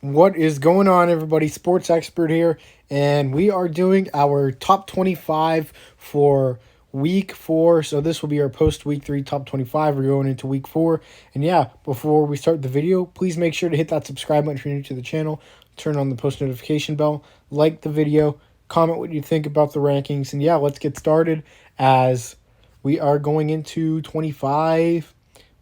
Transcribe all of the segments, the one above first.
What is going on, everybody? Sports expert here, and we are doing our top 25 for week 4. So, this will be our post week 3 top 25. We're going into week 4. And yeah, before we start the video, please make sure to hit that subscribe button if you're new to the channel, turn on the post notification bell, like the video, comment what you think about the rankings. And yeah, let's get started as we are going into 25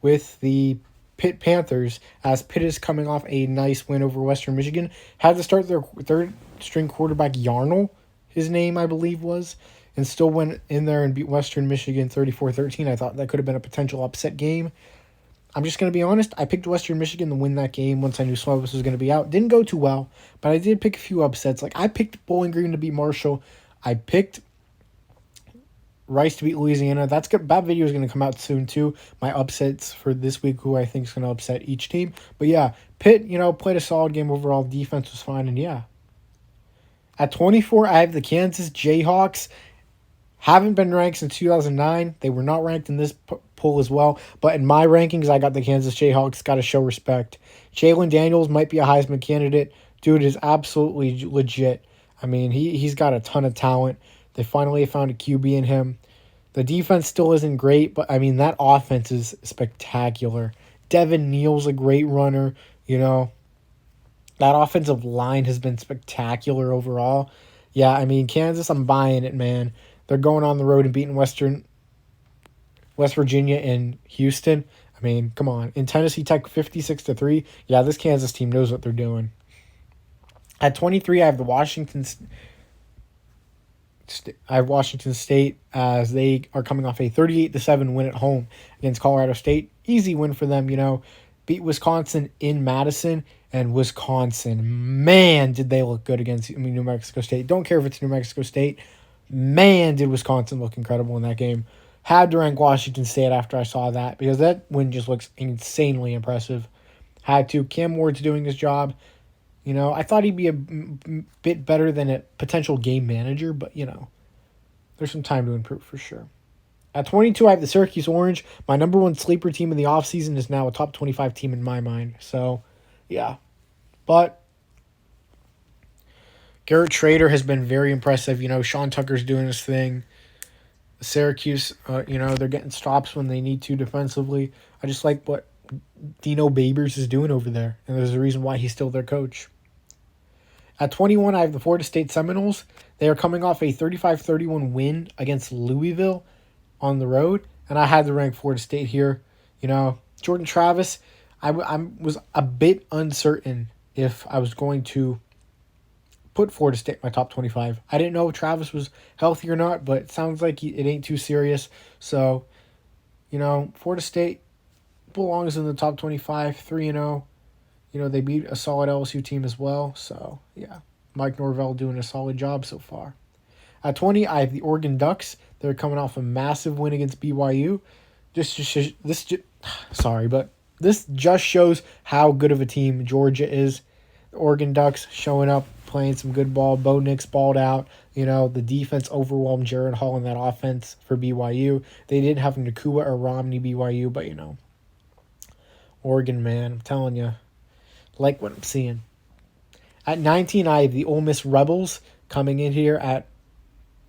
with the Pitt Panthers, as Pitt is coming off a nice win over Western Michigan. Had to start their third-string quarterback, Yarnell, his name, I believe, was, and still went in there and beat Western Michigan 34-13. I thought that could have been a potential upset game. I'm just going to be honest. I picked Western Michigan to win that game once I knew Slovis was going to be out. Didn't go too well, but I did pick a few upsets. Like, I picked Bowling Green to beat Marshall. I picked Rice to beat Louisiana. That's good. That video is going to come out soon too. My upsets for this week, who I think is going to upset each team. But yeah, Pitt, played a solid game overall. Defense was fine, and yeah. At 24, I have the Kansas Jayhawks. Haven't been ranked since 2009. They were not ranked in this poll as well. But in my rankings, I got the Kansas Jayhawks. Got to show respect. Jalen Daniels might be a Heisman candidate. Dude is absolutely legit. I mean, he's got a ton of talent. They finally found a QB in him. The defense still isn't great, but, I mean, that offense is spectacular. Devin Neal's a great runner, That offensive line has been spectacular overall. Yeah, I mean, Kansas, I'm buying it, man. They're going on the road and beating West Virginia and Houston. I mean, come on. In Tennessee Tech, 56-3. Yeah, this Kansas team knows what they're doing. At 23, I have the Washington State as they are coming off a 38-7 win at home against Colorado State. Easy win for them, Beat Wisconsin in Madison, and Wisconsin, man, did they look good against New Mexico State. Don't care if it's New Mexico State. Man, did Wisconsin look incredible in that game. Had to rank Washington State after I saw that because that win just looks insanely impressive. Had to. Cam Ward's doing his job. I thought he'd be a bit better than a potential game manager, but, there's some time to improve for sure. At 22, I have the Syracuse Orange. My number one sleeper team in the offseason is now a top 25 team in my mind. So, yeah. But Garrett Schrader has been very impressive. Sean Tucker's doing his thing. Syracuse, they're getting stops when they need to defensively. I just like what Dino Babers is doing over there, and there's a reason why he's still their coach. At 21, I have the Florida State Seminoles. They are coming off a 35-31 win against Louisville on the road, and I had to rank Florida State here. Jordan Travis, I was a bit uncertain if I was going to put Florida State in my top 25. I didn't know if Travis was healthy or not, but it sounds like it ain't too serious. So, Florida State belongs in the top 25, 3-0. They beat a solid LSU team as well. So, yeah, Mike Norvell doing a solid job so far. At 20, I have the Oregon Ducks. They're coming off a massive win against BYU. This just shows how good of a team Georgia is. The Oregon Ducks showing up, playing some good ball. Bo Nix balled out. The defense overwhelmed Jaron Hall in that offense for BYU. They didn't have Nakua or Romney BYU, but, Oregon, man, I'm telling you. Like what I'm seeing. At 19, I have the Ole Miss Rebels coming in here at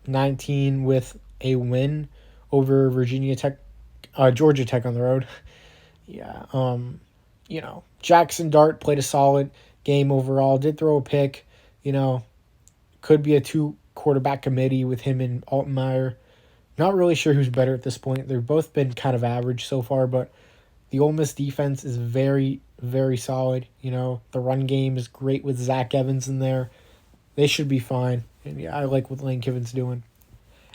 19 with a win over Georgia Tech on the road. Yeah, Jackson Dart played a solid game overall. Did throw a pick. Could be a 2-quarterback committee with him and Altmaier. Not really sure who's better at this point. They've both been kind of average so far, but the Ole Miss defense is very, very solid. The run game is great with Zach Evans in there. They should be fine. And yeah, I like what Lane Kiffin's doing.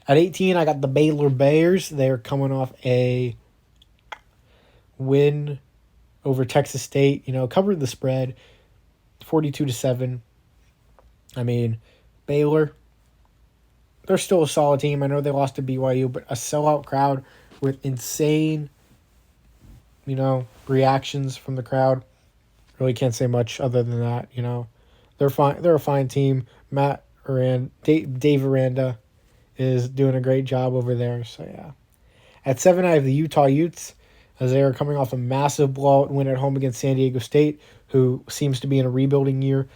At 18, I got the Baylor Bears. They're coming off a win over Texas State. Covered the spread, 42-7. I mean, Baylor, they're still a solid team. I know they lost to BYU, but a sellout crowd with insane reactions from the crowd. Really can't say much other than that. They're fine. They're a fine team. Dave Aranda is doing a great job over there. So yeah. At 7, I have the Utah Utes. as they are coming off a massive blowout win at home against San Diego State, who seems to be in a rebuilding year.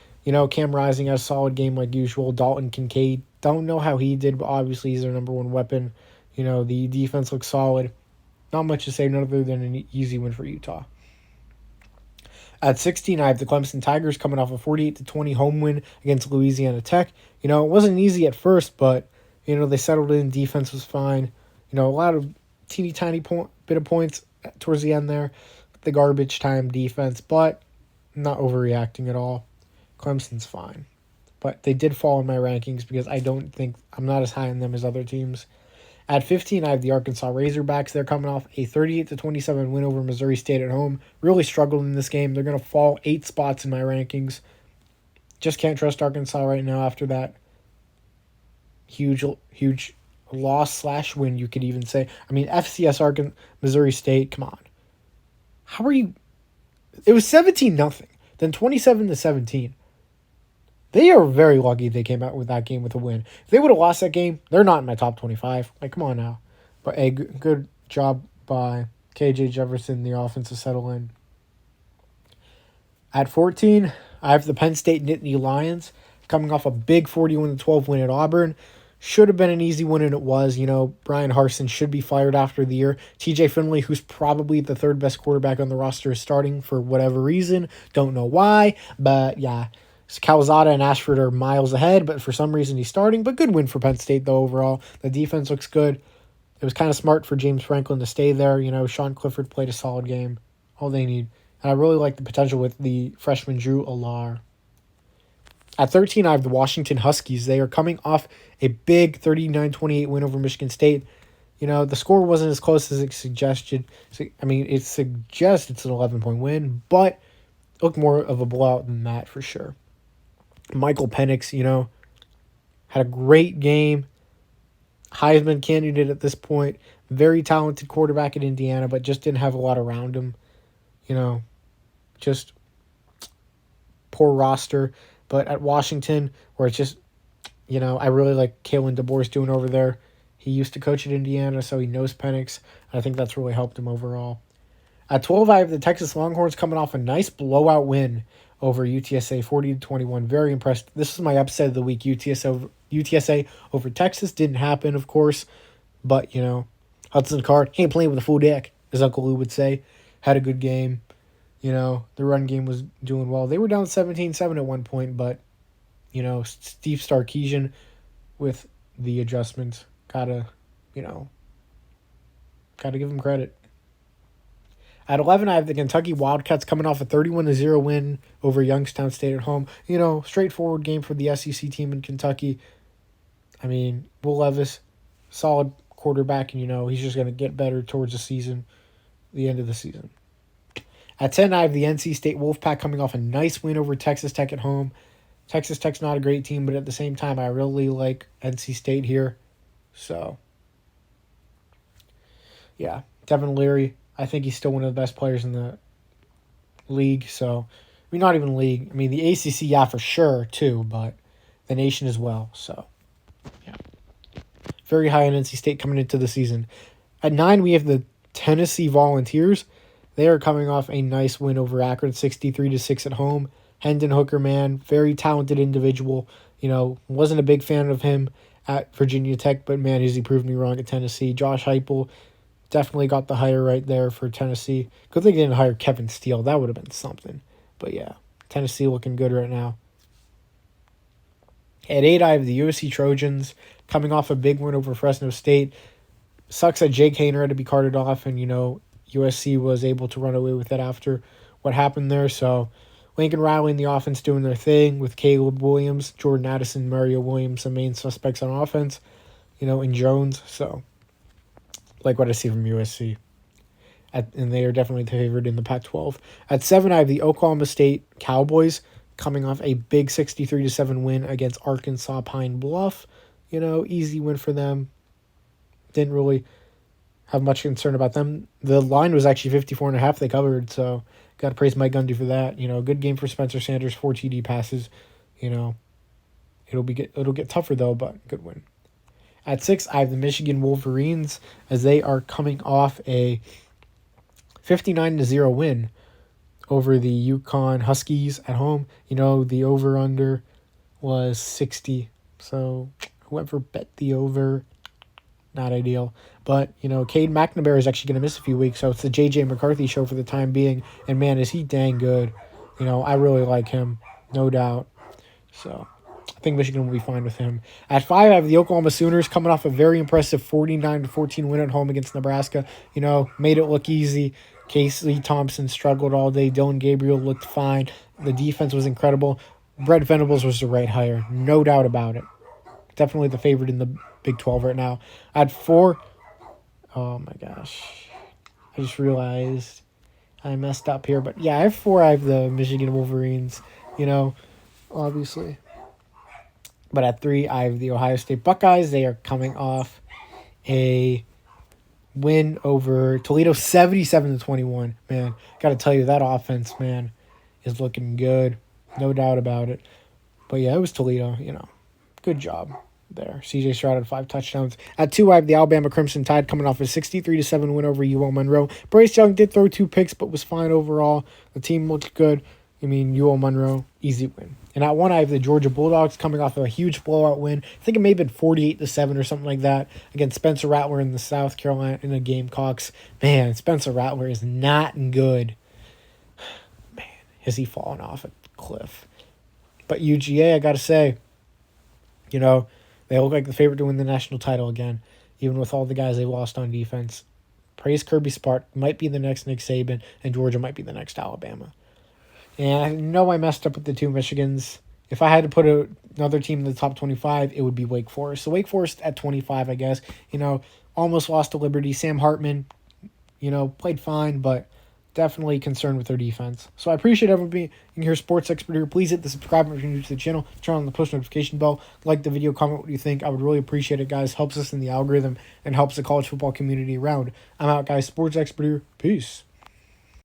Cam Rising has a solid game like usual. Dalton Kincaid, don't know how he did, but obviously he's their number one weapon. The defense looks solid. Not much to say, none other than an easy win for Utah. At 16, I have the Clemson Tigers coming off a 48-20 home win against Louisiana Tech. It wasn't easy at first, but, they settled in. Defense was fine. A lot of teeny tiny bit of points towards the end there. The garbage time defense, but not overreacting at all. Clemson's fine. But they did fall in my rankings because I'm not as high on them as other teams. At 15, I have the Arkansas Razorbacks. They're coming off a 38-27 win over Missouri State at home. Really struggled in this game. They're going to fall 8 spots in my rankings. Just can't trust Arkansas right now after that huge loss/win, you could even say. FCS Arkansas, Missouri State, come on. How are you? It was 17-0, then 27-17. They are very lucky they came out with that game with a win. If they would have lost that game, they're not in my top 25. Come on now. But a good job by KJ Jefferson, the offense, to settle in. At 14, I have the Penn State Nittany Lions coming off a big 41-12 win at Auburn. Should have been an easy win, and it was. Brian Harsin should be fired after the year. TJ Finley, who's probably the third best quarterback on the roster, is starting for whatever reason. Don't know why, but yeah. Calzada and Ashford are miles ahead, but for some reason he's starting. But good win for Penn State, though, overall. The defense looks good. It was kind of smart for James Franklin to stay there. Sean Clifford played a solid game. All they need. And I really like the potential with the freshman Drew Allar. At 13, I have the Washington Huskies. They are coming off a big 39-28 win over Michigan State. The score wasn't as close as it suggested. It suggests it's an 11-point win, but it looked more of a blowout than that for sure. Michael Penix, had a great game. Heisman candidate at this point. Very talented quarterback at Indiana, but just didn't have a lot around him. Just poor roster. But at Washington, where it's just, I really like Kalen DeBoer's doing over there. He used to coach at Indiana, so he knows Penix. I think that's really helped him overall. At 12, I have the Texas Longhorns coming off a nice blowout win over UTSA, 40-21. Very impressed. This is my upset of the week. UTSA over Texas. Didn't happen, of course. But, Hudson Card, he ain't playing with a full deck, as Uncle Lou would say. Had a good game. The run game was doing well. They were down 17-7 at one point, but, Steve Sarkisian with the adjustments. Gotta give him credit. At 11, I have the Kentucky Wildcats coming off a 31-0 win over Youngstown State at home. Straightforward game for the SEC team in Kentucky. Will Levis, solid quarterback, and he's just going to get better towards the end of the season. At 10, I have the NC State Wolfpack coming off a nice win over Texas Tech at home. Texas Tech's not a great team, but at the same time, I really like NC State here. So, yeah, Devin Leary. I think he's still one of the best players in the league. So, not even league. The ACC, yeah, for sure, too, but the nation as well. So, yeah. Very high on NC State coming into the season. At 9, we have the Tennessee Volunteers. They are coming off a nice win over Akron, 63-6 at home. Hendon Hooker, man, very talented individual. Wasn't a big fan of him at Virginia Tech, but, man, has he proved me wrong at Tennessee. Josh Heupel definitely got the hire right there for Tennessee. Good thing they didn't hire Kevin Steele. That would have been something. But, yeah, Tennessee looking good right now. At 8, I have the USC Trojans coming off a big win over Fresno State. Sucks that Jake Haener had to be carted off, and, USC was able to run away with it after what happened there. So, Lincoln Riley and the offense doing their thing with Caleb Williams, Jordan Addison, Mario Williams, the main suspects on offense, and Jones. So, like what I see from USC. And they are definitely the favorite in the Pac-12. At 7, I have the Oklahoma State Cowboys coming off a big 63-7 win against Arkansas Pine Bluff. Easy win for them. Didn't really have much concern about them. The line was actually 54.5 they covered, so got to praise Mike Gundy for that. Good game for Spencer Sanders, 4 TD passes. It'll get tougher, though, but good win. At 6, I have the Michigan Wolverines as they are coming off a 59-0 win over the UConn Huskies at home. The over-under was 60. So whoever bet the over, not ideal. But, Cade McNamara is actually going to miss a few weeks, so it's the J.J. McCarthy show for the time being. And, man, is he dang good. I really like him, no doubt. So I think Michigan will be fine with him. At 5, I have the Oklahoma Sooners coming off a very impressive 49-14 win at home against Nebraska. Made it look easy. Casey Thompson struggled all day. Dylan Gabriel looked fine. The defense was incredible. Brett Venables was the right hire, no doubt about it. Definitely the favorite in the Big 12 right now. At 4, oh my gosh. I just realized I messed up here. But yeah, I have 4. I have the Michigan Wolverines, obviously. But at 3, I have the Ohio State Buckeyes. They are coming off a win over Toledo, 77-21. Man, got to tell you, that offense, man, is looking good. No doubt about it. But yeah, it was Toledo, Good job there. CJ Stroud had 5 touchdowns. At 2, I have the Alabama Crimson Tide coming off a 63-7 win over UL Monroe. Bryce Young did throw 2 picks, but was fine overall. The team looked good. UL Monroe, easy win. And at 1, I have the Georgia Bulldogs coming off of a huge blowout win. I think it may have been 48-7 or something like that against Spencer Rattler in the South Carolina Gamecocks. Man, Spencer Rattler is not good. Man, has he fallen off a cliff. But UGA, I got to say, they look like the favorite to win the national title again, even with all the guys they lost on defense. Praise Kirby Smart, might be the next Nick Saban, and Georgia might be the next Alabama. And I know I messed up with the 2 Michigans. If I had to put another team in the top 25, it would be Wake Forest. So Wake Forest at 25, I guess. Almost lost to Liberty. Sam Hartman, played fine, but definitely concerned with their defense. So I appreciate everybody being here, Sports Expert here. Please hit the subscribe button if you're new to the channel. Turn on the post notification bell. Like the video, comment what you think. I would really appreciate it, guys. Helps us in the algorithm and helps the college football community around. I'm out, guys. Sports Expert here. Peace.